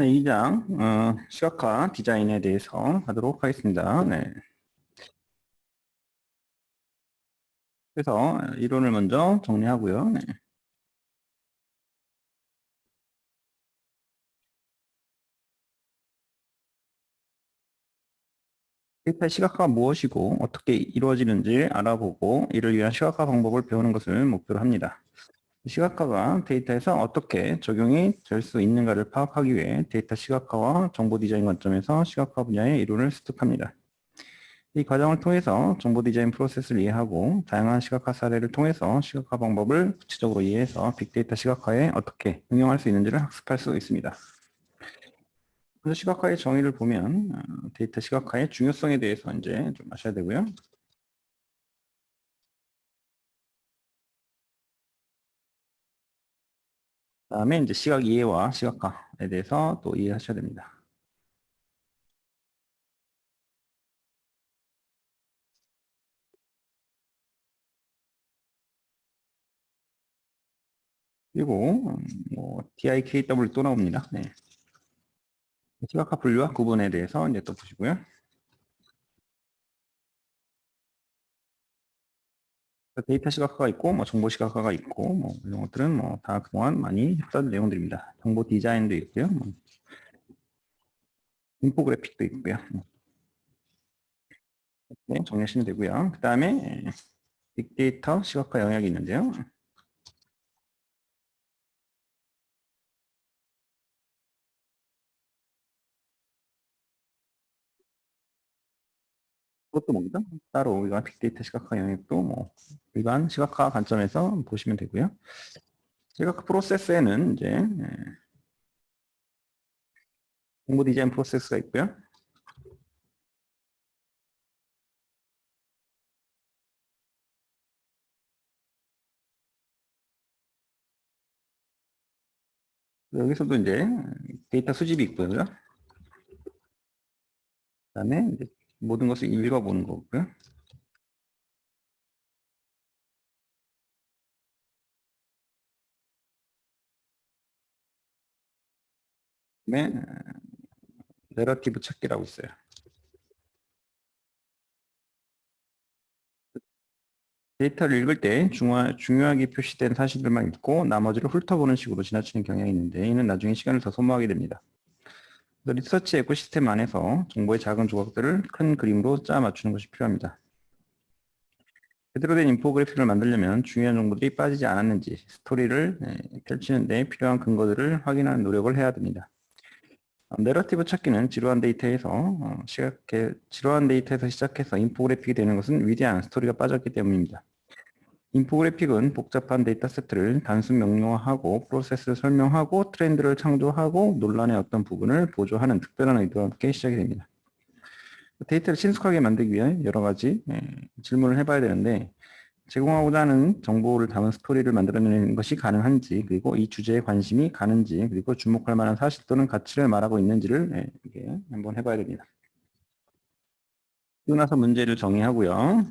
네, 2장 시각화 디자인에 대해서 하도록 하겠습니다. 네. 그래서 이론을 먼저 정리하고요. 네. 데이터 시각화가 무엇이고 어떻게 이루어지는지 알아보고 이를 위한 시각화 방법을 배우는 것을 목표로 합니다. 시각화가 데이터에서 어떻게 적용이 될 수 있는가를 파악하기 위해 데이터 시각화와 정보 디자인 관점에서 시각화 분야의 이론을 습득합니다. 이 과정을 통해서 정보 디자인 프로세스를 이해하고 다양한 시각화 사례를 통해서 시각화 방법을 구체적으로 이해해서 빅데이터 시각화에 어떻게 응용할 수 있는지를 학습할 수 있습니다. 먼저 시각화의 정의를 보면 데이터 시각화의 중요성에 대해서 이제 좀 아셔야 되고요. 그다음에 이제 시각 이해와 시각화에 대해서 또 이해하셔야 됩니다. 그리고 뭐 DIKW 또 나옵니다. 네. 시각화 분류와 구분에 대해서 이제 또 보시고요. 데이터 시각화가 있고, 뭐 정보 시각화가 있고, 뭐 이런 것들은 뭐 다 그동안 많이 했던 내용들입니다. 정보 디자인도 있고요, 뭐 인포그래픽도 있고요. 네, 정리하시면 되고요. 그 다음에 빅데이터 시각화 영역이 있는데요. 그것도 뭡니다. 따로 우리가 빅데이터 시각화 영역도 뭐 일반 시각화 관점에서 보시면 되고요. 시각화 프로세스에는 이제 정보 디자인 프로세스가 있고요. 여기서도 이제 데이터 수집이 있고요. 그다음에 이제 모든 것을 읽어보는 거고요. 그다음에 내러티브 찾기라고 있어요. 데이터를 읽을 때 중요하게 표시된 사실들만 읽고 나머지를 훑어보는 식으로 지나치는 경향이 있는데 이는 나중에 시간을 더 소모하게 됩니다. 리서치 에코시스템 안에서 정보의 작은 조각들을 큰 그림으로 짜 맞추는 것이 필요합니다. 제대로 된 인포그래픽을 만들려면 중요한 정보들이 빠지지 않았는지 스토리를 펼치는 데 필요한 근거들을 확인하는 노력을 해야 됩니다. 내러티브 찾기는 지루한 데이터에서 시작해서 인포그래픽이 되는 것은 위대한 스토리가 빠졌기 때문입니다. 인포그래픽은 복잡한 데이터 세트를 단순 명료화하고 프로세스를 설명하고 트렌드를 창조하고 논란의 어떤 부분을 보조하는 특별한 의도와 함께 시작이 됩니다. 데이터를 친숙하게 만들기 위해 여러 가지 질문을 해봐야 되는데 제공하고자 하는 정보를 담은 스토리를 만들어내는 것이 가능한지 그리고 이 주제에 관심이 가는지 그리고 주목할 만한 사실 또는 가치를 말하고 있는지를 이렇게 한번 해봐야 됩니다. 그리고 나서 문제를 정의하고요.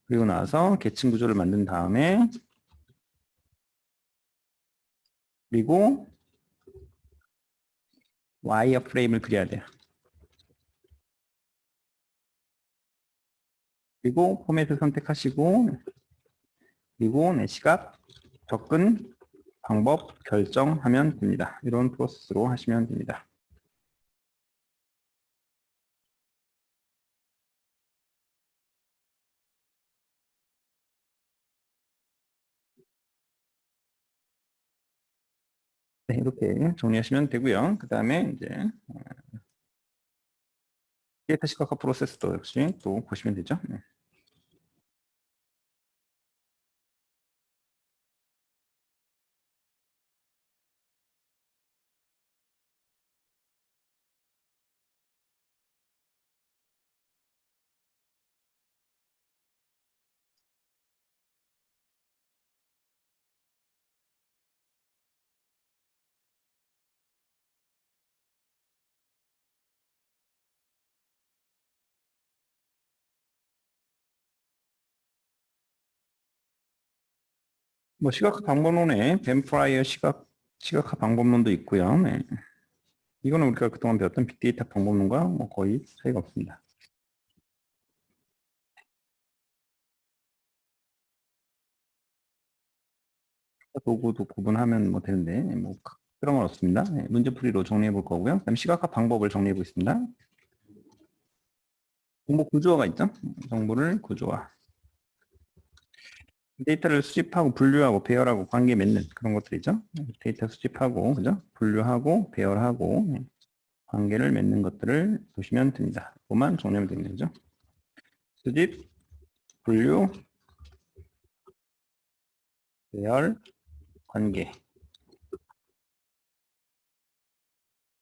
그리고 나서 계층 구조를 만든 다음에 그리고 와이어 프레임을 그려야 돼요. 그리고 포맷을 선택하시고 그리고 시각, 접근, 방법, 결정하면 됩니다. 이런 프로세스로 하시면 됩니다. 네, 이렇게 정리하시면 되고요. 그 다음에 이제 데이터 시각화 프로세스도 역시 또 보시면 되죠. 네. 뭐 시각화 방법론에 벤프라이어 시각화 방법론도 있고요. 네. 이거는 우리가 그동안 배웠던 빅데이터 방법론과 뭐 거의 차이가 없습니다. 도구도 구분하면 뭐 되는데 뭐 그런 건 없습니다. 네, 문제풀이로 정리해 볼 거고요. 그다음 시각화 방법을 정리해 보겠습니다. 정보 구조화가 있죠. 정보를 구조화. 데이터를 수집하고 분류하고 배열하고 관계 맺는 그런 것들이죠. 데이터 수집하고 그죠? 분류하고 배열하고 관계를 맺는 것들을 보시면 됩니다. 그것만 정리하면 되는 거죠. 수집, 분류, 배열, 관계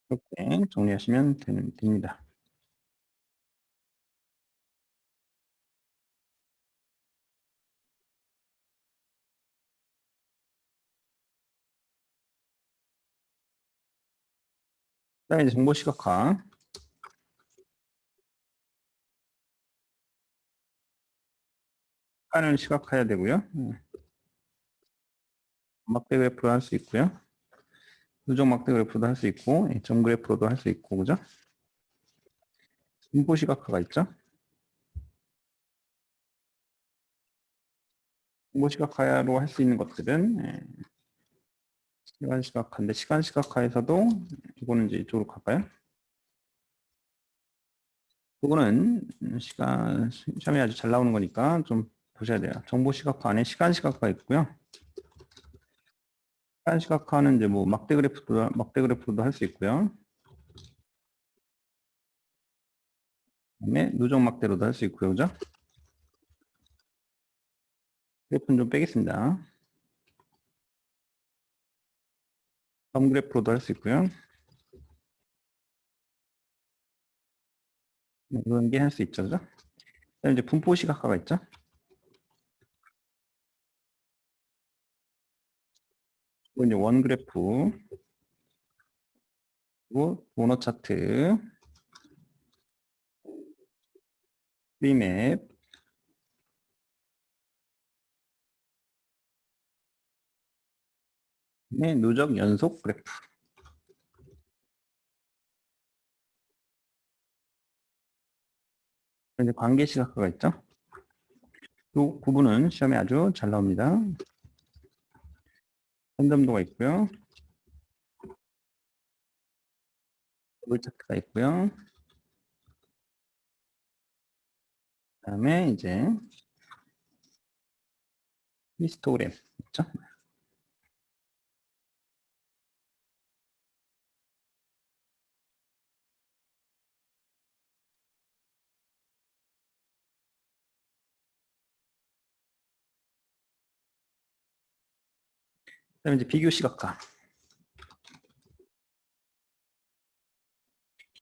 이렇게 정리하시면 됩니다. 그다음에 이제 정보 시각화 하는 시각화해야 되고요. 막대 그래프로 할 수 있고요. 누적 막대 그래프도 할 수 있고 점 그래프로도 할 수 있고 그죠? 분포 시각화가 있죠. 분포 시각화로 할 수 있는 것들은 시간 시각화인데 시간 시각화에서도 이거는 이제 이쪽으로 갈까요? 이거는 시험에 아주 잘 나오는 거니까 좀 보셔야 돼요. 정보 시각화 안에 시간 시각화 있고요. 시간 시각화는 이제 뭐 막대 그래프도 할 수 있고요. 그다음에 누적 막대로도 할 수 있고요, 그죠? 그래프는 좀 빼겠습니다. 점 그래프로도 할 수 있고요. 이런 게 할 수 있죠, 그죠? 그다음에 이제 분포 시각화가 있죠. 그리고 이제 원 그래프, 그리고 도너 차트, 프리맵, 네, 누적 연속 그래프. 이제 관계 시각화가 있죠. 이 구분은 시험에 아주 잘 나옵니다. 편점도가 있고요. 더블 차트가 있고요. 그다음에 이제 히스토그램 있죠. 그다음에 이제 비교 시각화.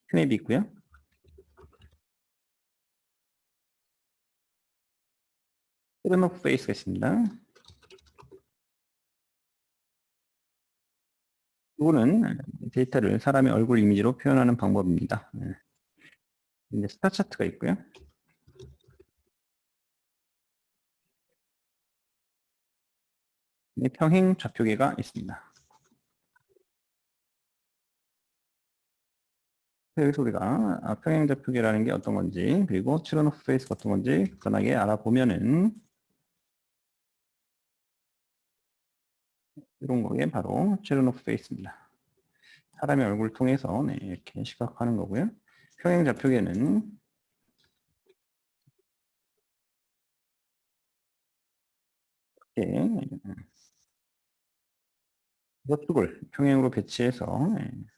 스냅이 있고요. 트렌오프 페이스가 있습니다. 이거는 데이터를 사람의 얼굴 이미지로 표현하는 방법입니다. 이제 스타 차트가 있고요. 평행 좌표계가 있습니다. 여기서 우리가 평행 좌표계라는 게 어떤 건지 그리고 트렌오프 페이스가 어떤 건지 간단하게 알아보면은 이런 거에 바로 트렌오프 페이스입니다. 사람의 얼굴을 통해서 이렇게 시각하는 거고요. 평행 좌표계는 이렇게 저축을 평행으로 배치해서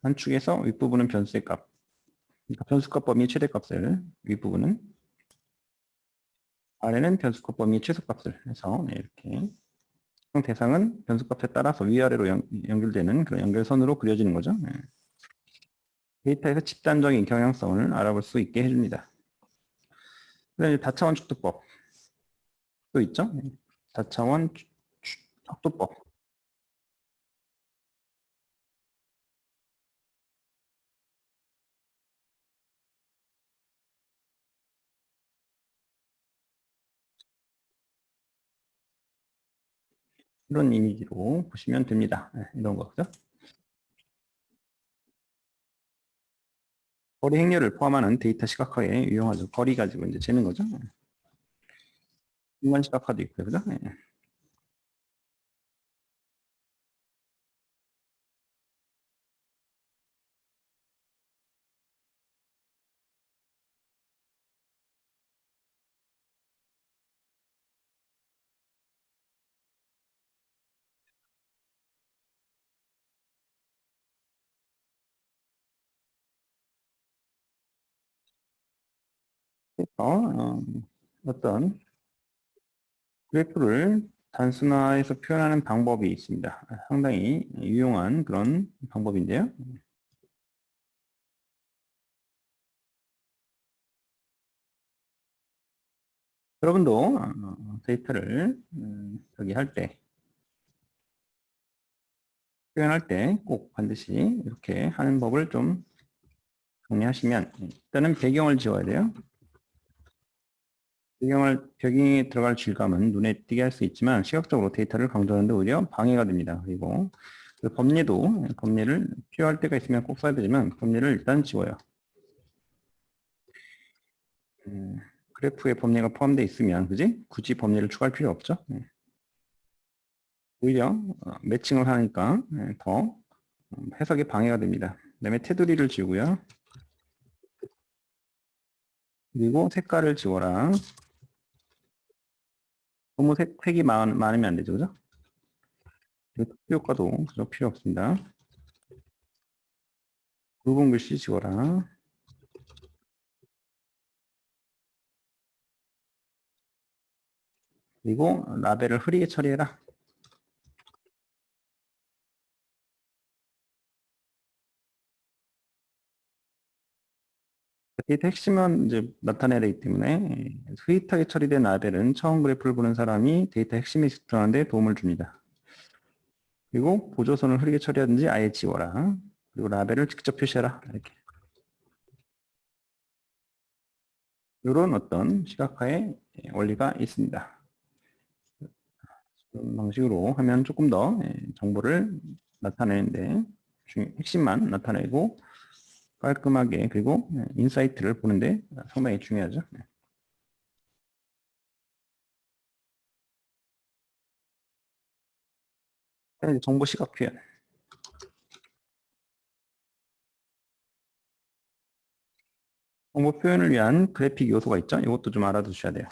한 축에서 윗부분은 변수의 값, 그러니까 변수값 범위의 최대값을 윗부분은 아래는 변수값 범위의 최소값을 해서 이렇게 대상은 변수값에 따라서 위아래로 연결되는 그런 연결선으로 그려지는 거죠. 데이터에서 집단적인 경향성을 알아볼 수 있게 해줍니다. 그다음에 다차원 축도법도 있죠. 다차원 척도법. 이런 이미지로 보시면 됩니다. 이런 거죠. 거리 행렬을 포함하는 데이터 시각화에 유용하죠. 거리 가지고 이제 재는 거죠. 인간 시각화도 있고요. 그죠? 네. 어떤 그래프를 단순화해서 표현하는 방법이 있습니다. 상당히 유용한 그런 방법인데요. 여러분도 데이터를 저기 할 때, 표현할 때 꼭 반드시 이렇게 하는 법을 좀 정리하시면 일단은 배경을 지워야 돼요. 배경에 들어갈 질감은 눈에 띄게 할 수 있지만 시각적으로 데이터를 강조하는 데 오히려 방해가 됩니다. 그리고 그 법리를 필요할 때가 있으면 꼭 써야 되지만 법리를 일단 지워요. 그래프에 법리가 포함되어 있으면 그지? 굳이 법리를 추가할 필요 없죠. 오히려 매칭을 하니까 더 해석에 방해가 됩니다. 그다음에 테두리를 지우고요. 그리고 색깔을 지워라. 너무 색이 많으면 안 되죠. 그죠? 그리고 특수 효과도 그저 필요 없습니다. 굵은 글씨 지워라. 그리고 라벨을 흐리게 처리해라. 데이터 핵심은 이제 나타내야 되기 때문에 스윗하게 처리된 라벨은 처음 그래프를 보는 사람이 데이터 핵심이 집중하는 데 도움을 줍니다. 그리고 보조선을 흐리게 처리하든지 아예 지워라. 그리고 라벨을 직접 표시해라. 이렇게. 이런 어떤 시각화의 원리가 있습니다. 이런 방식으로 하면 조금 더 정보를 나타내는데 핵심만 나타내고 깔끔하게 그리고 인사이트를 보는데 상당히 중요하죠. 정보 시각 표현. 정보 표현을 위한 그래픽 요소가 있죠. 이것도 좀 알아두셔야 돼요.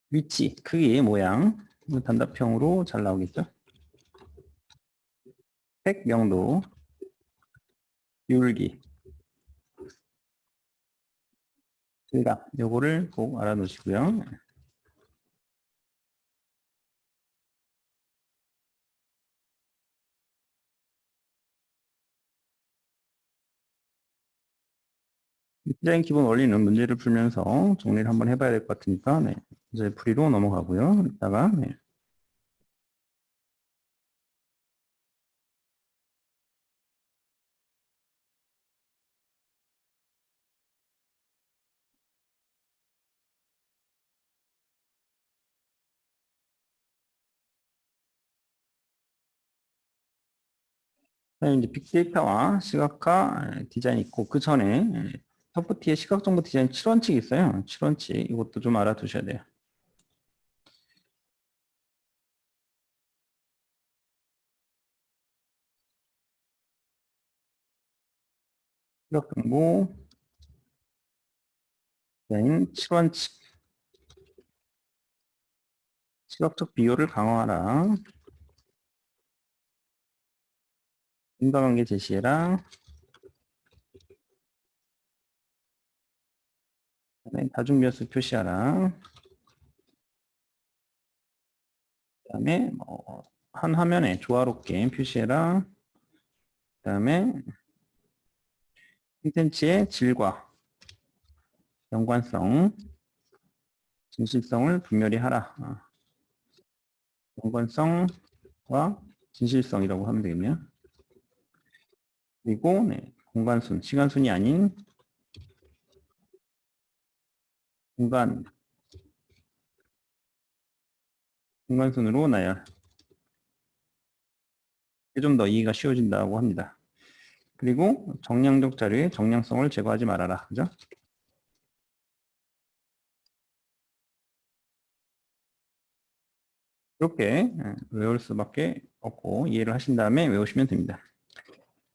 위치, 크기, 모양, 단답형으로 잘 나오겠죠. 색, 명도, 기울기, 질감, 요거를 꼭 알아두시고요. 디자인 기본 원리는 문제를 풀면서 정리를 한번 해봐야 될 것 같으니까 네. 이제 풀이로 넘어가고요. 이따가 네. 이제 빅데이터와 시각화 디자인이 있고 그 전에 서포트의 시각정보 디자인 7원칙이 있어요. 7원칙 이것도 좀 알아두셔야 돼요. 시각정보 디자인 7원칙 시각적 비율을 강화하라. 인과관계 제시해라. 그다음에 다중비어스 표시하라. 그다음에 한 화면에 조화롭게 표시해라. 그다음에 콘텐츠의 질과 연관성, 진실성을 분별히 하라. 연관성과 진실성이라고 하면 되겠네요. 그리고 네, 공간순, 시간순이 아닌 공간, 공간순으로 나열. 이게 좀 더 이해가 쉬워진다고 합니다. 그리고 정량적 자료의 정량성을 제거하지 말아라. 그죠? 이렇게 외울 수밖에 없고 이해를 하신 다음에 외우시면 됩니다.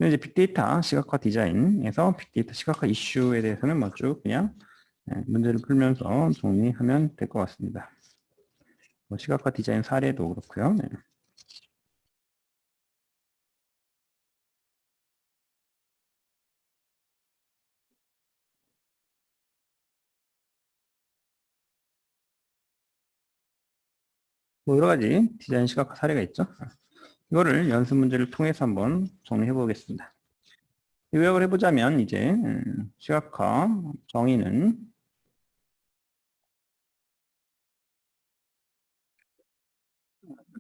이제 빅데이터 시각화 디자인에서 빅데이터 시각화 이슈에 대해서는 뭐 쭉 그냥 문제를 풀면서 정리하면 될 것 같습니다. 뭐 시각화 디자인 사례도 그렇고요. 네. 뭐 여러 가지 디자인 시각화 사례가 있죠. 이거를 연습 문제를 통해서 한번 정리해 보겠습니다. 요약을 해보자면 이제 시각화 정의는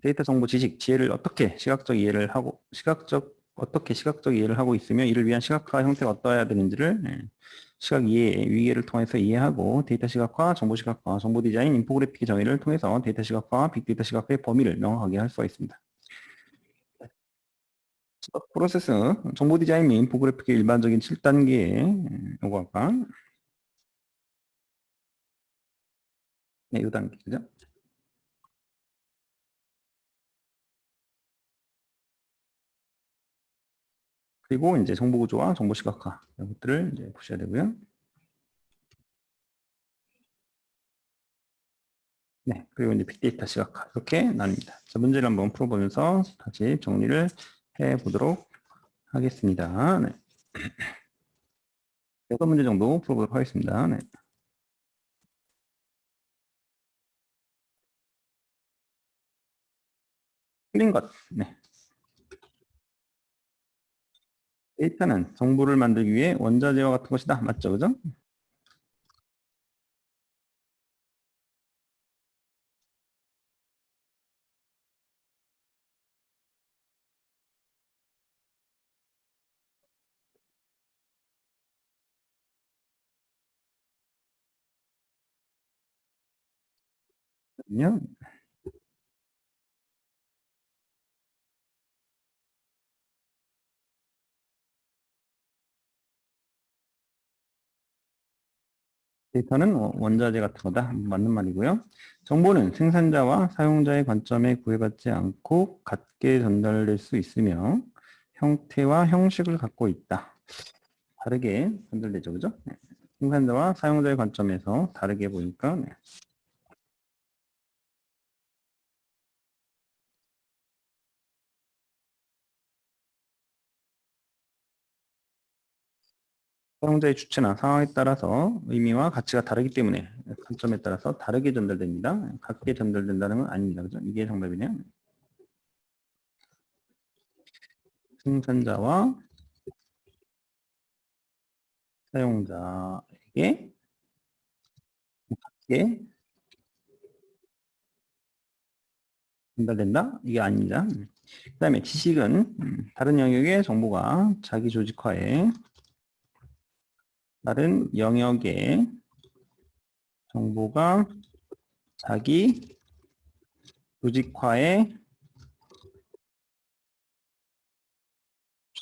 데이터 정보 지식 지혜를 어떻게 시각적 이해를 하고 어떻게 시각적 이해를 하고 있으며 이를 위한 시각화 형태가 어떠해야 되는지를 시각 이해 위계를 통해서 이해하고 데이터 시각화, 정보 시각화, 정보 디자인, 인포그래픽 정의를 통해서 데이터 시각화, 빅데이터 시각화의 범위를 명확하게 할 수가 있습니다. 프로세스 정보 디자인 및 인포그래픽의 일반적인 7단계의 요구할까? 네, 이 단계 그죠? 그리고 이제 정보 구조와 정보 시각화 이런 것들을 이제 보셔야 되고요. 네, 그리고 이제 빅데이터 시각화 이렇게 나뉩니다. 자, 문제를 한번 풀어보면서 다시 정리를 해보도록 하겠습니다. 네. 6문제 정도 풀어보도록 하겠습니다. 네. 틀린 것. 네. 데이터는 정보를 만들기 위해 원자재와 같은 것이다. 맞죠? 그죠? 그러면 데이터는 원자재 같은 거다. 맞는 말이고요. 정보는 생산자와 사용자의 관점에 구애받지 않고 같게 전달될 수 있으며 형태와 형식을 갖고 있다. 다르게 전달되죠. 그죠? 네. 생산자와 사용자의 관점에서 다르게 보니까 네. 사용자의 주체나 상황에 따라서 의미와 가치가 다르기 때문에 관점에 따라서 다르게 전달됩니다. 같게 전달된다는 건 아닙니다. 그죠? 이게 정답이네요. 생산자와 사용자에게 같게 전달된다? 이게 아닙니다. 그 다음에 지식은 다른 영역의 정보가 자기 조직화에 다른 영역의 정보가 자기 조직화에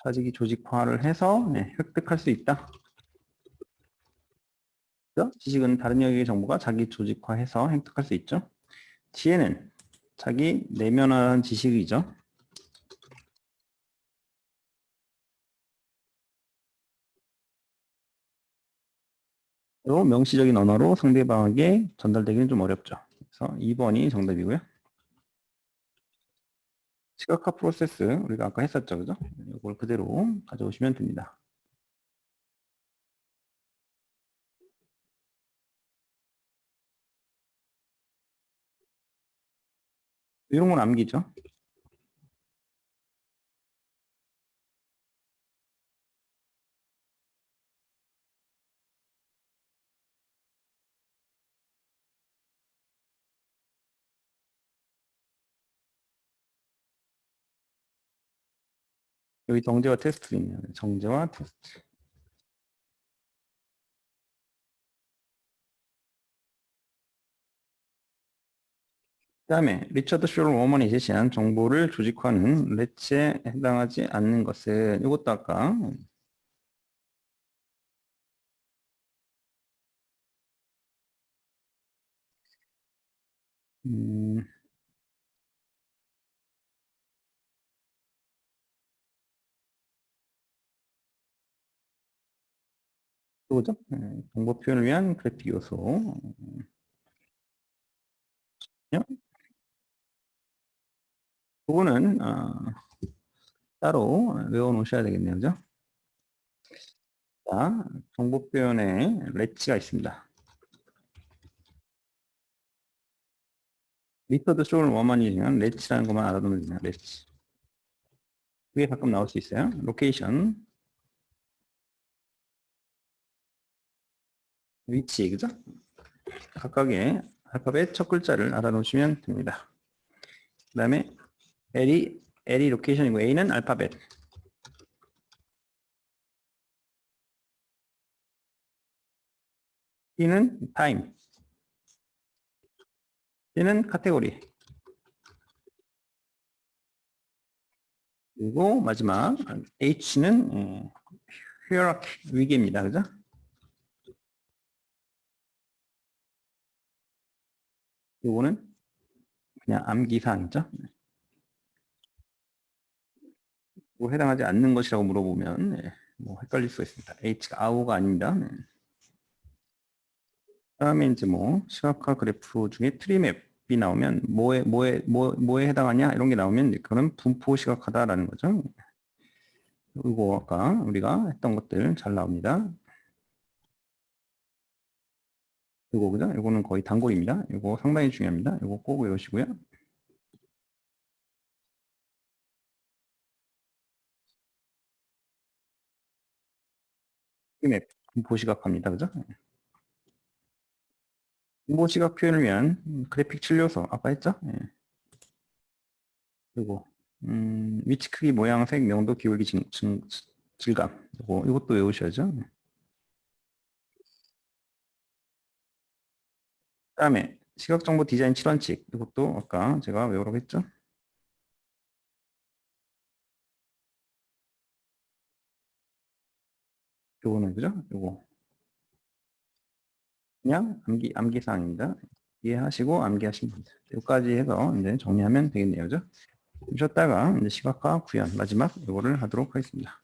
자기 조직화를 해서 네, 획득할 수 있다. 그죠? 지식은 다른 영역의 정보가 자기 조직화해서 획득할 수 있죠. 지혜는 자기 내면화한 지식이죠. 그리고 명시적인 언어로 상대방에게 전달되기는 좀 어렵죠. 그래서 2번이 정답이고요. 시각화 프로세스 우리가 아까 했었죠. 그죠? 이걸 그대로 가져오시면 됩니다. 이런 건 암기죠. 여기 정제와 테스트 있네요. 정제와 테스트. 다음에 리처드 숄 워먼이 제시한 정보를 조직화하는 렛츠에 해당하지 않는 것은 이것도 아까 음, 또죠? 정보 표현을 위한 그래픽 요소. 그거는 따로 외워 놓으셔야 되겠네요. 그죠? 자, 정보 표현에 렛츠가 있습니다. 리터드 쇼를 원만이지만 렛츠라는 것만 알아두면 됩니다. 렛츠. 그게 가끔 나올 수 있어요. 로케이션, 위치, 그죠? 각각의 알파벳 첫 글자를 알아놓으시면 됩니다. 그 다음에 L이 로케이션이고 A는 알파벳, T는 타임, C는 카테고리, 그리고 마지막 H는 히어라키, 위계입니다. 그죠? 요거는 그냥 암기사항이죠. 뭐 해당하지 않는 것이라고 물어보면 뭐 헷갈릴 수가 있습니다. H가 아우가 아닙니다. 그다음에 이제 뭐 시각화 그래프 중에 트리맵이 나오면 뭐에 해당하냐 이런 게 나오면 그거는 분포 시각화다라는 거죠. 그리고 아까 우리가 했던 것들 잘 나옵니다. 이거 그죠? 이거는 거의 단골입니다. 이거 상당히 중요합니다. 이거 꼭 외우시고요. 트리맵 분포 시각화입니다. 그죠? 분포 시각 표현을 위한 그래픽 칠료소 아까 했죠? 그리고 위치 크기, 모양, 색, 명도, 기울기, 질감. 이것도 외우셔야죠. 그다음에 시각정보 디자인 7원칙. 이것도 아까 제가 외우라고 했죠. 요거는 그죠? 요거 그냥 암기사항입니다. 이해하시고 암기하시면 됩니다. 여기까지 해서 이제 정리하면 되겠네요. 그죠? 쉬었다가 이제 시각화 구현 마지막 요거를 하도록 하겠습니다.